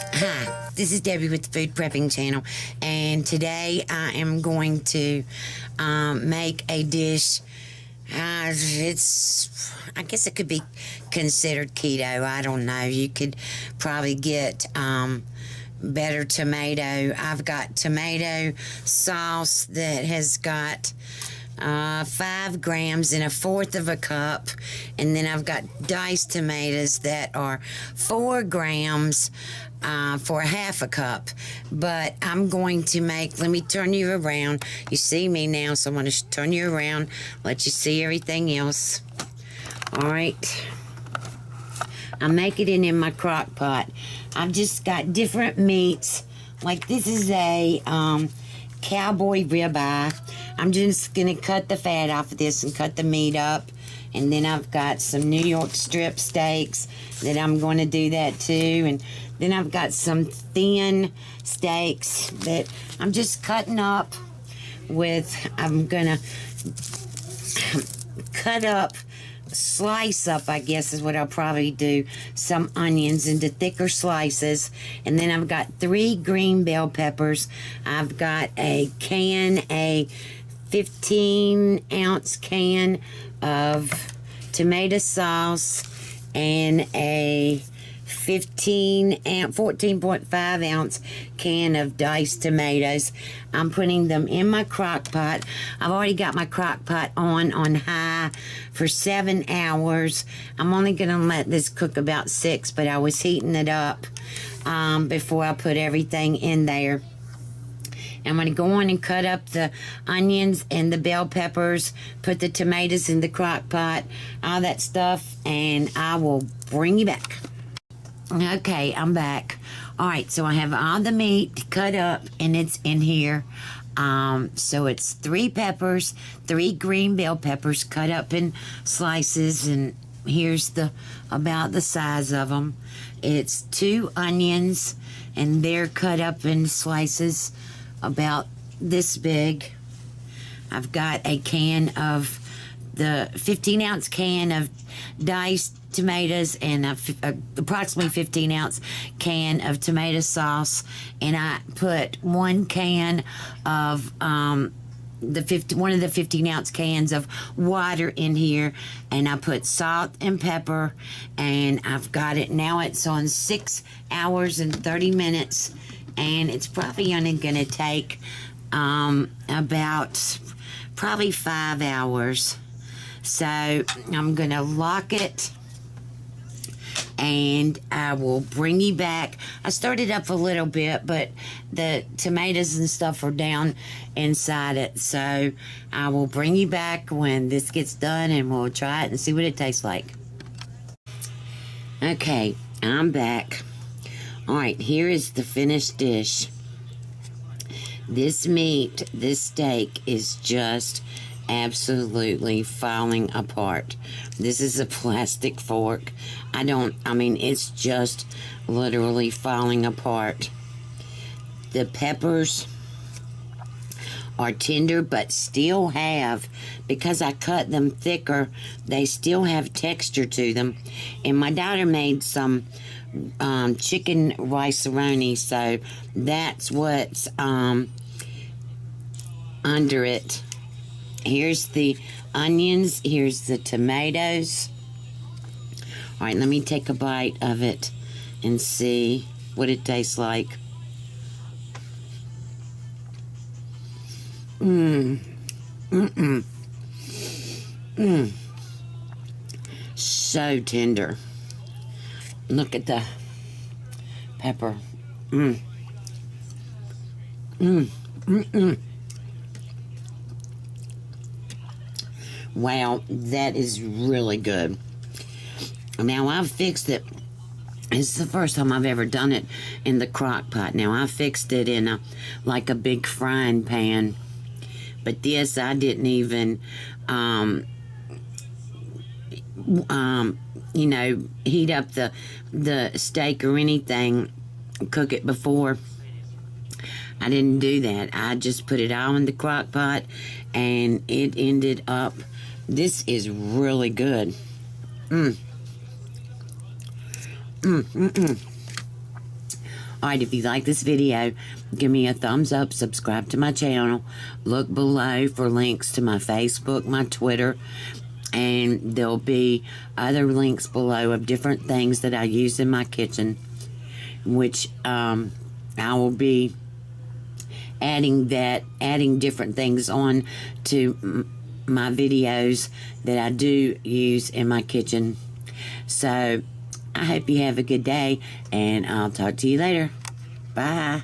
Hi, this is Debbie with the Food Prepping channel, and today I am going to make a dish. I guess it could be considered keto. I don't know. You could probably get better tomato. I've got tomato sauce that has got 5 grams in 1/4 of a cup, and then I've got diced tomatoes that are 4 grams for 1/2 a cup. But I'm going to make, let me turn you around. You see me now, so I'm going to turn you around, let you see everything else. Alright, I'm making it in my crock pot. I've just got different meats. Like this is a cowboy ribeye. I'm just gonna cut the fat off of this and cut the meat up. And then I've got some New York strip steaks that I'm going to do that too. And then I've got some thin steaks that I'm just cutting up with. I'm gonna cut up, slice up, I guess is what I'll probably do, some onions into thicker slices. And then I've got 3 green bell peppers. I've got a 15-ounce can of tomato sauce and a 14.5 ounce can of diced tomatoes. I'm putting them in my crock pot. I've already got my crock pot on high for 7 hours. I'm only gonna let this cook about 6, but I was heating it up before I put everything in there. I'm going to go on and cut up the onions and the bell peppers, put the tomatoes in the crock pot, all that stuff, and I will bring you back. Okay, I'm back. Alright, so I have all the meat cut up, and it's in here. So it's 3 peppers, 3 green bell peppers cut up in slices, and here's about the size of them. It's 2 onions, and they're cut up in slices about this big. I've got a can of the 15-ounce can of diced tomatoes and approximately 15-ounce can of tomato sauce, and I put 1 can of one of the 15-ounce cans of water in here, and I put salt and pepper, and I've got it now. It's on 6 hours and 30 minutes, and it's probably only gonna take about probably 5 hours. So I'm gonna lock it, and I will bring you back. I started up a little bit, but the tomatoes and stuff are down inside it. So I will bring you back when this gets done, and we'll try it and see what it tastes like. Okay, I'm back. Alright, here is the finished dish. This meat, this steak is just absolutely falling apart. This is a plastic fork. It's just literally falling apart. The peppers are tender, but still have, because I cut them thicker, they still have texture to them. And my daughter made some chicken rice-a-roni, so that's what's under it. Here's the onions, here's the tomatoes. Alright, let me take a bite of it and see what it tastes like. So tender. Look at the pepper. Wow, that is really good. Now I've fixed it. It's the first time I've ever done it in the crock pot. Now I fixed it in a big frying pan. But this, I didn't even heat up the steak or anything, cook it before. I didn't do that. I just put it all in the crock pot, and it ended up, this is really good. Alright, if you like this video, give me a thumbs up, subscribe to my channel, look below for links to my Facebook, my Twitter, and there'll be other links below of different things that I use in my kitchen, which I will be adding different things on to my videos that I do use in my kitchen. So I hope you have a good day, and I'll talk to you later. Bye.